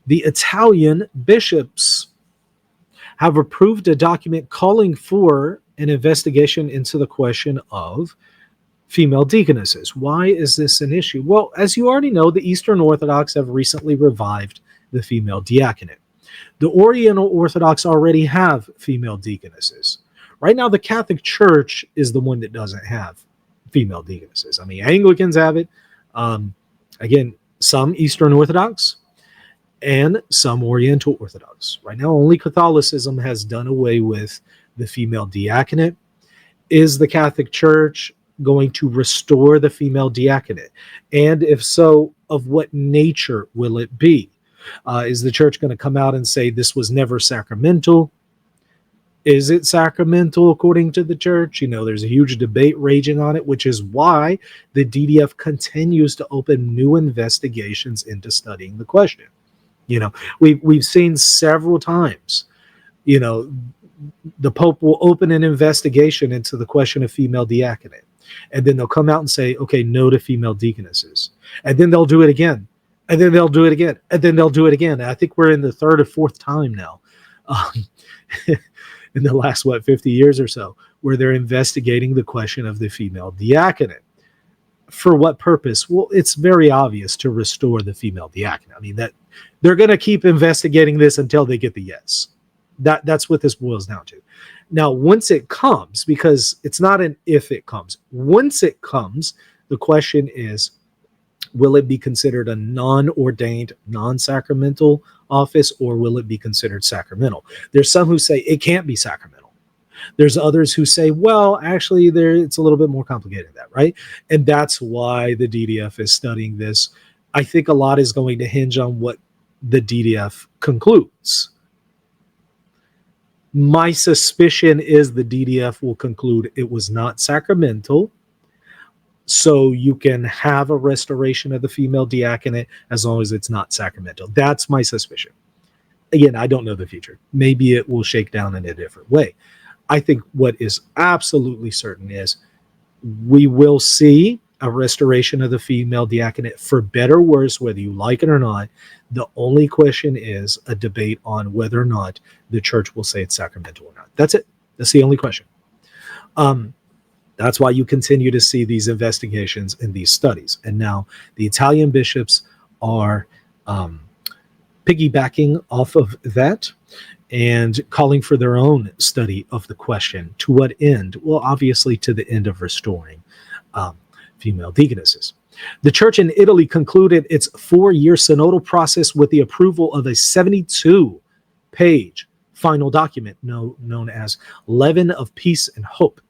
The Italian bishops have approved a document calling for an investigation into the question of female deaconesses. Why is this an issue? Well, as you already know, the Eastern Orthodox have recently revived the female diaconate. The Oriental Orthodox already have female deaconesses. Right now, the Catholic Church is the one that doesn't have female deaconesses. I mean, Anglicans have it. Again, some Eastern Orthodox and some Oriental Orthodox. Right now, only Catholicism has done away with the female diaconate. Is the Catholic Church going to restore the female diaconate? And if so, of what nature will it be? Is the church going to come out and say this was never sacramental? Is it sacramental according to the church? You know, there's a huge debate raging on it, which is why the DDF continues to open new investigations into studying the question. You know, we've seen several times, you know, the Pope will open an investigation into the question of female diaconate. And then they'll come out and say, okay, no to female deaconesses. And then they'll do it again. And then they'll do it again. And then they'll do it again. And I think we're in the third or fourth time now. In the last, 50 years or so, where they're investigating the question of the female diaconate. For what purpose? Well, it's very obvious, to restore the female diaconate. I mean, that they're going to keep investigating this until they get the yes. That's what this boils down to. Now, once it comes, because it's not an if it comes, once it comes, the question is, will it be considered a non-ordained, non-sacramental office, or will it be considered sacramental? There's some who say it can't be sacramental. There's others who say, well, actually, it's a little bit more complicated than that, right? And that's why the DDF is studying this. I think a lot is going to hinge on what the DDF concludes. My suspicion is the DDF will conclude it was not sacramental, so you can have a restoration of the female diaconate as long as it's not sacramental. That's my suspicion. Again, I don't know the future. Maybe it will shake down in a different way. I think what is absolutely certain is we will see a restoration of the female diaconate, for better or worse, whether you like it or not. The only question is a debate on whether or not the church will say it's sacramental or not. That's it. That's the only question. That's why you continue to see these investigations and these studies. And now the Italian bishops are piggybacking off of that and calling for their own study of the question. To what end? Well, obviously to the end of restoring female deaconesses. The church in Italy concluded its 4-year synodal process with the approval of a 72-page final document known as Leaven of Peace and Hope.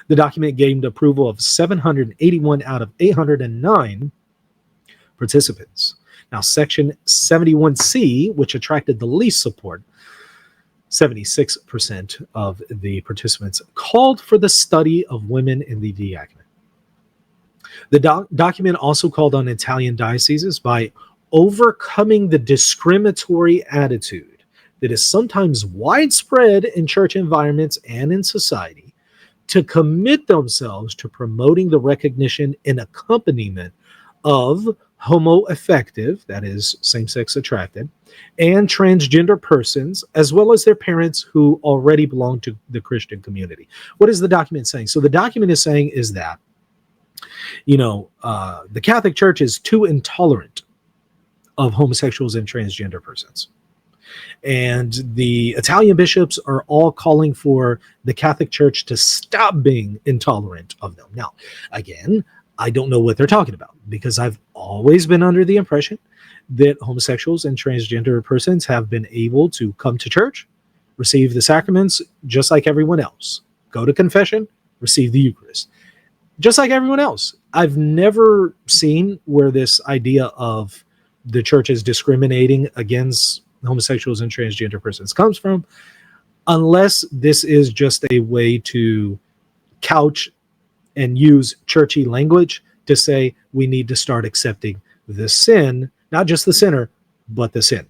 The document gained approval of 781 out of 809 participants. Now, Section 71C, which attracted the least support, 76% of the participants, called for the study of women in the diaconate. The document also called on Italian dioceses, by overcoming the discriminatory attitude that is sometimes widespread in church environments and in society, to commit themselves to promoting the recognition and accompaniment of homoaffective, that is, same-sex attracted, and transgender persons, as well as their parents who already belong to the Christian community. What is the document saying? So the document is saying is that, the Catholic Church is too intolerant of homosexuals and transgender persons. And the Italian bishops are all calling for the Catholic Church to stop being intolerant of them. Now, again, I don't know what they're talking about, because I've always been under the impression that homosexuals and transgender persons have been able to come to church, receive the sacraments just like everyone else, go to confession, receive the Eucharist, just like everyone else. I've never seen where this idea of the church is discriminating against homosexuals and transgender persons comes from, unless this is just a way to couch and use churchy language to say we need to start accepting the sin, not just the sinner, but the sin.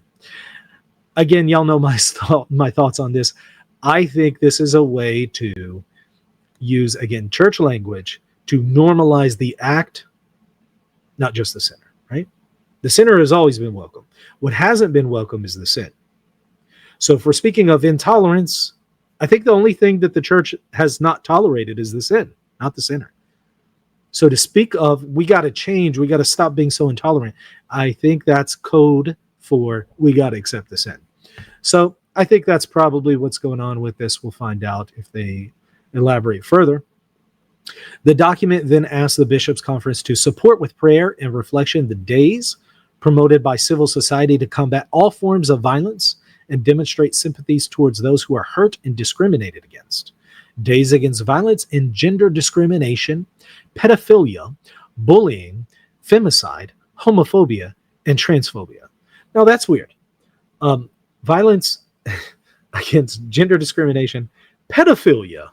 Again, y'all know my thoughts on this. I think this is a way to use, again, church language to normalize the act, not just the sinner, right? The sinner has always been welcome. What hasn't been welcome is the sin. So if we're speaking of intolerance, I think the only thing that the church has not tolerated is the sin, not the sinner. So to speak of, we got to change, we got to stop being so intolerant, I think that's code for we got to accept the sin. So I think that's probably what's going on with this. We'll find out if they elaborate further. The document then asks the Bishops' Conference to support with prayer and reflection the days promoted by civil society to combat all forms of violence and demonstrate sympathies towards those who are hurt and discriminated against. Days against violence and gender discrimination, pedophilia, bullying, femicide, homophobia, and transphobia. Now that's weird. Violence against gender discrimination, pedophilia,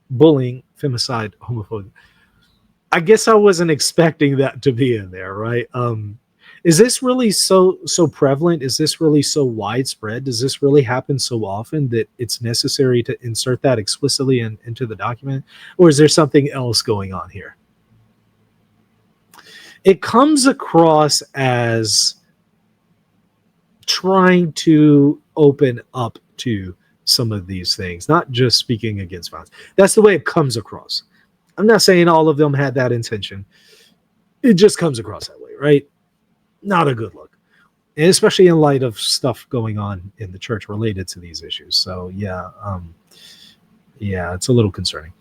bullying, femicide, homophobia. I guess I wasn't expecting that to be in there, right? Is this really so prevalent? Is this really so widespread? Does this really happen so often that it's necessary to insert that explicitly into the document? Or is there something else going on here? It comes across as trying to open up to some of these things, not just speaking against violence. That's the way it comes across. I'm not saying all of them had that intention. It just comes across that way, right? Not a good look, and especially in light of stuff going on in the church related to these issues. So yeah, it's a little concerning.